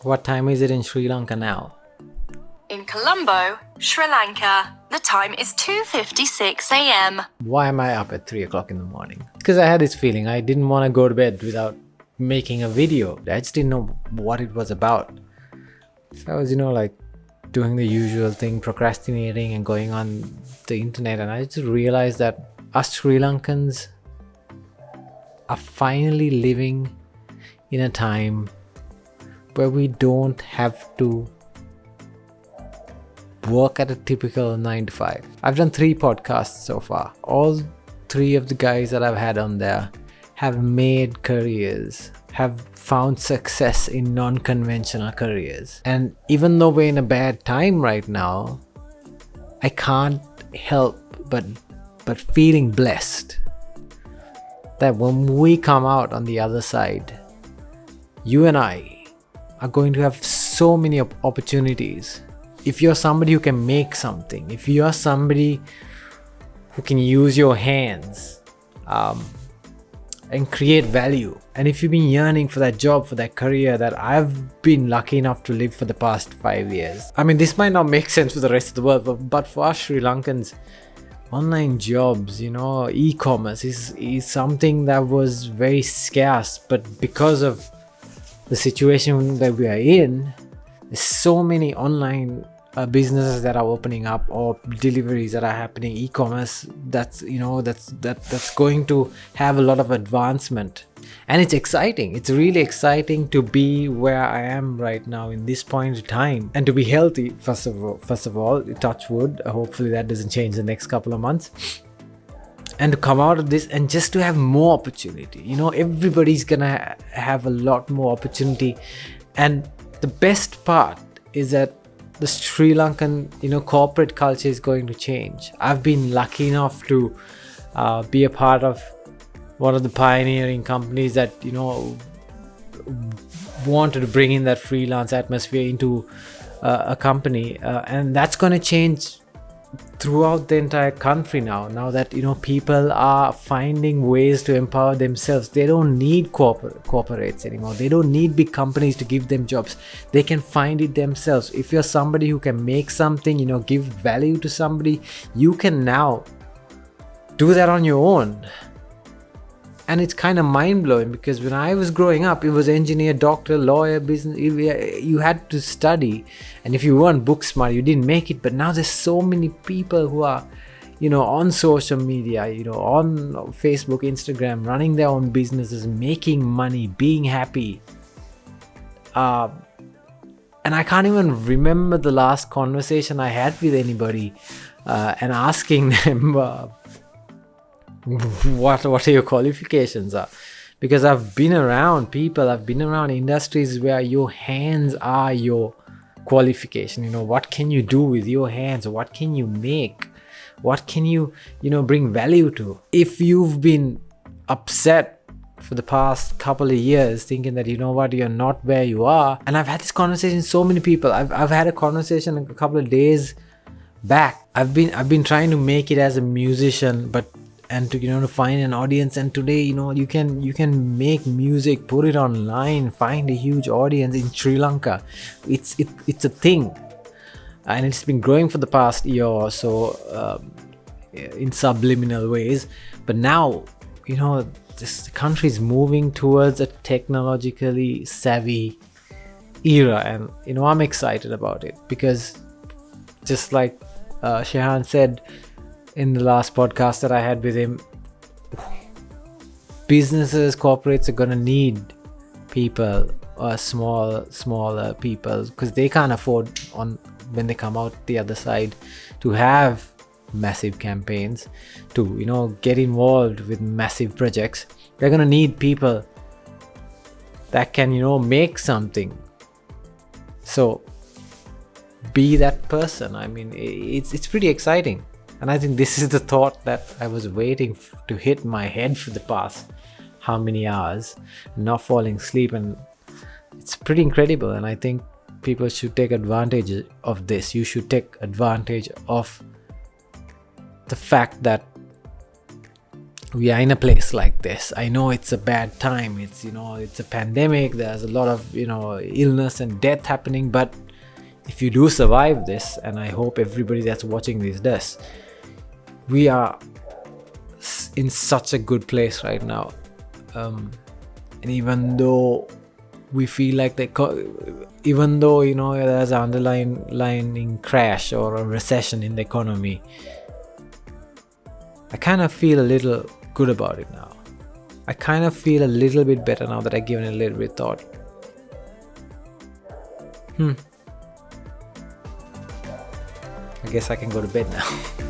What time is it in Sri Lanka now? In Colombo, Sri Lanka, the time is 2:56 a.m. Why am I up at 3 o'clock in the morning? Because I had this feeling I didn't want to go to bed without making a video. I just didn't know what it was about. So I was, like doing the usual thing, procrastinating and going on the internet, and I just realized that us Sri Lankans are finally living in a time where we don't have to work at a typical 9 to 5. I've done 3 podcasts so far. All 3 of the guys that I've had on there have made careers, have found success in non-conventional careers. And even though we're in a bad time right now, I can't help but feeling blessed that when we come out on the other side, you and I are going to have so many opportunities. If you're somebody who can make something, if you're somebody who can use your hands and create value, and if you've been yearning for that job, for that career that I've been lucky enough to live for the past 5 years. I mean, this might not make sense for the rest of the world, but for us Sri Lankans, online jobs, e-commerce is something that was very scarce. But because of the situation that we are in, there's so many online businesses that are opening up, or deliveries that are happening, e-commerce that's going to have a lot of advancement, and it's exciting. It's really exciting to be where I am right now in this point in time, and to be healthy. First of all, touch wood. Hopefully that doesn't change the next couple of months. And to come out of this and just to have more opportunity. Everybody's gonna have a lot more opportunity. And the best part is that the Sri Lankan, corporate culture is going to change. I've been lucky enough to be a part of one of the pioneering companies that, wanted to bring in that freelance atmosphere into a company. And that's going to change throughout the entire country now that people are finding ways to empower themselves. They don't need corporates anymore. They don't need big companies to give them jobs. They can find it themselves. If you're somebody who can make something, give value to somebody, you can now do that on your own. And it's kind of mind-blowing, because when I was growing up, it was engineer, doctor, lawyer, business. You had to study, and if you weren't book smart, you didn't make it. But now there's so many people who are, on social media, on Facebook, Instagram, running their own businesses, making money, being happy. And I can't even remember the last conversation I had with anybody and asking them what are your qualifications are, because I've been around people, I've been around industries where your hands are your qualification. What can you do with your hands? What can you make? What can you bring value to? If you've been upset for the past couple of years thinking that you're not where you are, and I've had this conversation with so many people. I've had a conversation a couple of days back. I've been trying to make it as a musician, and to find an audience. And today you can make music, put it online, find a huge audience in Sri Lanka. It's a thing, and it's been growing for the past year or so in subliminal ways. But now this country is moving towards a technologically savvy era, and I'm excited about it, because just like Shehan said in the last podcast that I had with him, businesses, corporates are gonna need people, smaller people, because they can't afford when they come out the other side to have massive campaigns, to get involved with massive projects. They're gonna need people that can make something. So be that person. I mean, it's pretty exciting. And I think this is the thought that I was waiting to hit my head for the past how many hours, not falling asleep. And it's pretty incredible. And I think people should take advantage of this. You should take advantage of the fact that we are in a place like this. I know it's a bad time, it's, you know, it's a pandemic, there's a lot of, you know, illness and death happening, but if you do survive this, and I hope everybody that's watching this does, we are in such a good place right now. And even though we feel like even though, you know, there's an underlying crash or a recession in the economy, I kind of feel a little good about it now. I kind of feel a little bit better now that I've given it a little bit thought. I guess I can go to bed now.